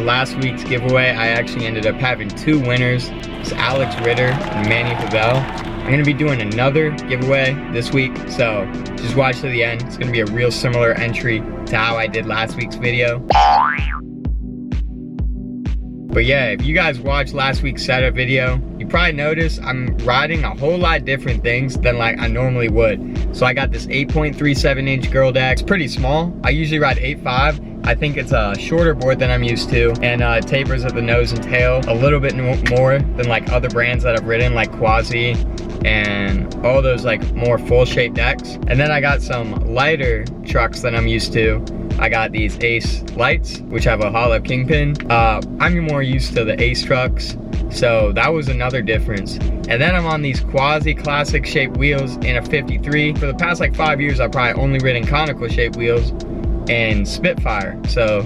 for last week's giveaway, I actually ended up having 2 winners. It's Alex Ritter and Manny Pavel. I'm gonna be doing another giveaway this week, so just watch to the end. It's gonna be a real similar entry to how I did last week's video. But yeah, if you guys watched last week's setup video, you probably noticed I'm riding a whole lot different things than like I normally would. So I got this 8.37 inch girl deck. It's pretty small. I usually ride 8.5. I think it's a shorter board than I'm used to, and tapers at the nose and tail a little bit more than like other brands that I've ridden, like Quasi and all those like more full shape decks. And then I got some lighter trucks than I'm used to. I got these Ace lights, which have a hollow kingpin. I'm more used to the Ace trucks, so that was another difference. And then I'm on these Quasi classic shaped wheels in a 53. For the past like 5 years, I've probably only ridden conical shaped wheels and Spitfire, so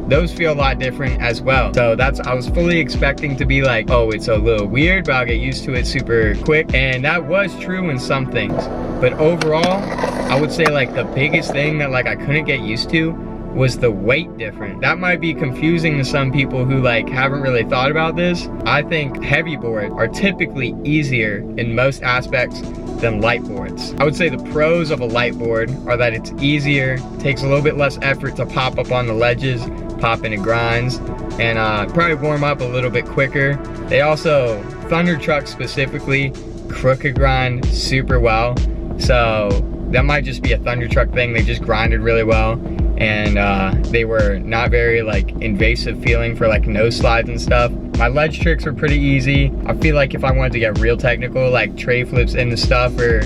those feel a lot different as well. So I was fully expecting to be like, oh, it's a little weird, but I'll get used to it super quick. And that was true in some things. But overall, I would say like the biggest thing that like I couldn't get used to was the weight difference. That might be confusing to some people who like haven't really thought about this. I think heavy boards are typically easier in most aspects than light boards. I would say the pros of a light board are that it's easier, takes a little bit less effort to pop up on the ledges, pop into grinds, and probably warm up a little bit quicker. They also, Thunder trucks specifically, crooked grind super well. So that might just be a Thunder truck thing. They just grinded really well, and they were not very like invasive feeling for like nose slides and stuff. My ledge tricks were pretty easy. I feel like if I wanted to get real technical, like tray flips into stuff, or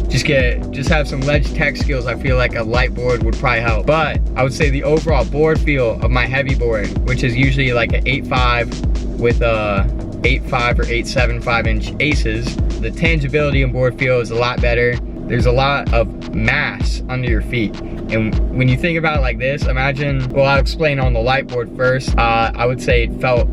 just have some ledge tech skills, I feel like a light board would probably help. But I would say the overall board feel of my heavy board, which is usually like an 8.5 with a 8.5 or 8.75 inch aces, the tangibility and board feel is a lot better. There's a lot of mass under your feet. And when you think about it like this, imagine, well, I'll explain on the light board first. I would say it felt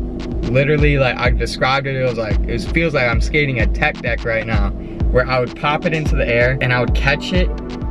literally like I described it. It was like, it feels like I'm skating a tech deck right now, where I would pop it into the air and I would catch it,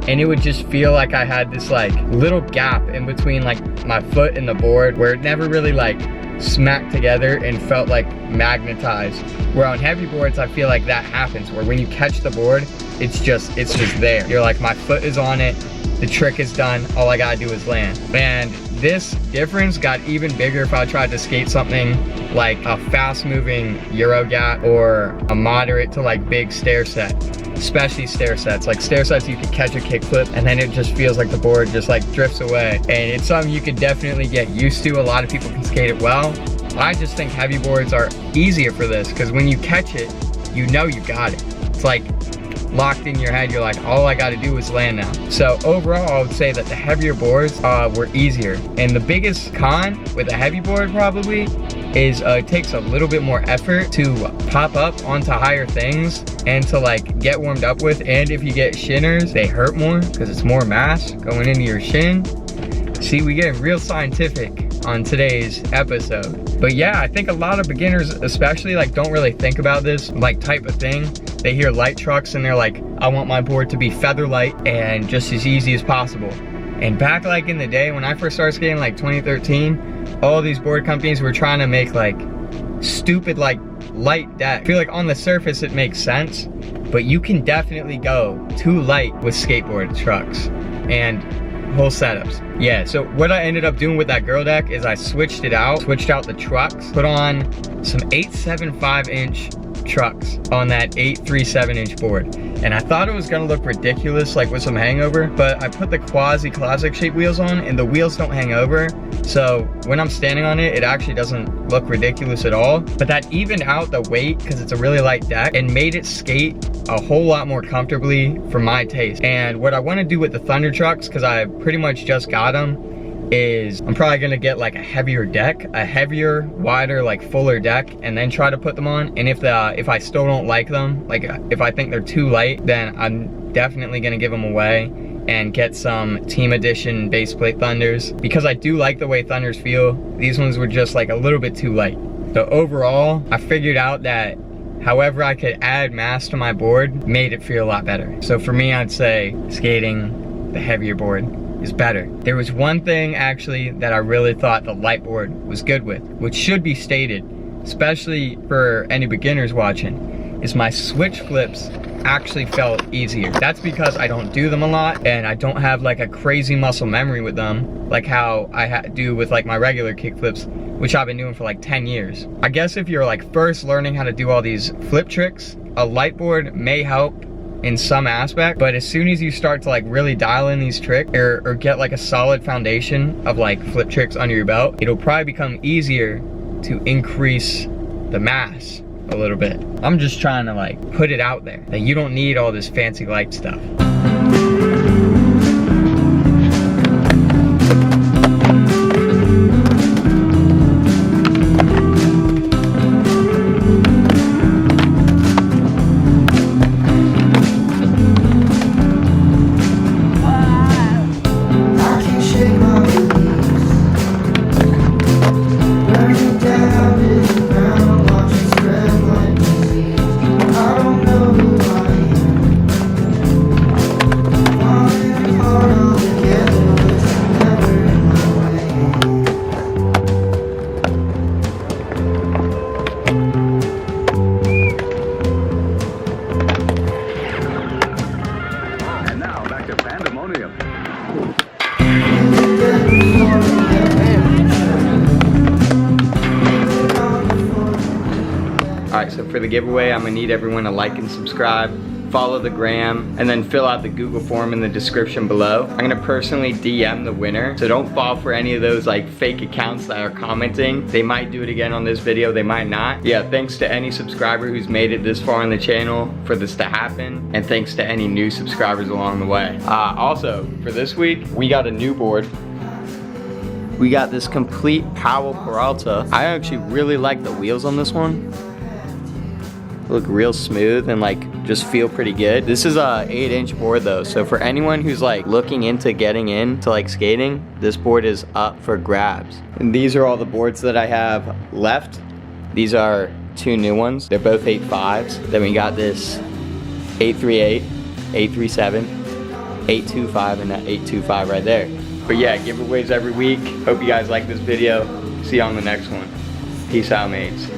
and it would just feel like I had this like little gap in between like my foot and the board, where it never really like smacked together and felt like magnetized. Where on heavy boards, I feel like that happens, where when you catch the board, it's just there. You're like, my foot is on it, the trick is done, all I gotta do is land. And this difference got even bigger if I tried to skate something like a fast moving Eurogap or a moderate to like big stair set, especially stair sets. Like stair sets, you could catch a kickflip and then it just feels like the board just like drifts away. And it's something you could definitely get used to. A lot of people can skate it well. I just think heavy boards are easier for this, because when you catch it, you know you got it. It's like locked in your head. You're like, all I got to do is land now. So overall, I would say that the heavier boards were easier. And the biggest con with a heavy board probably is it takes a little bit more effort to pop up onto higher things and to like get warmed up with. And if you get shinners, they hurt more because it's more mass going into your shin. See, we get real scientific on today's episode. But yeah, I think a lot of beginners especially like don't really think about this like type of thing. They hear light trucks and they're like, I want my board to be feather light and just as easy as possible. And back like in the day when I first started skating, like 2013, all these board companies were trying to make like stupid like light deck. I feel like on the surface it makes sense, but you can definitely go too light with skateboard trucks and whole setups. Yeah, so what I ended up doing with that girl deck is I switched out the trucks, put on some 8.75 inch trucks on that 8.37 inch board. And I thought it was gonna look ridiculous like with some hangover, but I put the Quasi classic shape wheels on and the wheels don't hang over. So when I'm standing on it, it actually doesn't look ridiculous at all. But that evened out the weight because it's a really light deck and made it skate a whole lot more comfortably for my taste. And what I want to do with the Thunder trucks, because I pretty much just got them, is I'm probably gonna get like a heavier deck, a heavier, wider, like fuller deck, and then try to put them on. And if I still don't like them, like if I think they're too light, then I'm definitely gonna give them away and get some team edition base plate Thunders, because I do like the way Thunders feel. These ones were just like a little bit too light. So overall, I figured out that however I could add mass to my board made it feel a lot better. So for me, I'd say skating the heavier board is better. There was one thing actually that I really thought the Lightboard was good with, which should be stated, especially for any beginners watching, is my switch flips actually felt easier. That's because I don't do them a lot and I don't have like a crazy muscle memory with them like how I do with like my regular kick flips, which I've been doing for like 10 years. I guess if you're like first learning how to do all these flip tricks, a Lightboard may help in some aspect, but as soon as you start to like really dial in these tricks or get like a solid foundation of like flip tricks under your belt, it'll probably become easier to increase the mass a little bit. I'm just trying to like put it out there that you don't need all this fancy light stuff. Alright, so for the giveaway, I'm gonna need everyone to like and subscribe, follow the gram, and then fill out the Google form in the description below. I'm gonna personally DM the winner, so don't fall for any of those like fake accounts that are commenting. They might do it again on this video, they might not. Yeah, thanks to any subscriber who's made it this far on the channel for this to happen, and thanks to any new subscribers along the way. Also, for this week, we got a new board. We got this complete Powell Peralta. I actually really like the wheels on this one. Look real smooth and like just feel pretty good. This is a 8-inch board though, so for anyone who's like looking into getting into like skating, this board is up for grabs. And these are all the boards that I have left. These are 2 new ones. They're both 8.5s. Then we got this 838, 837, 825, and that 825 right there. But yeah, giveaways every week. Hope you guys like this video. See you on the next one. Peace out, mates.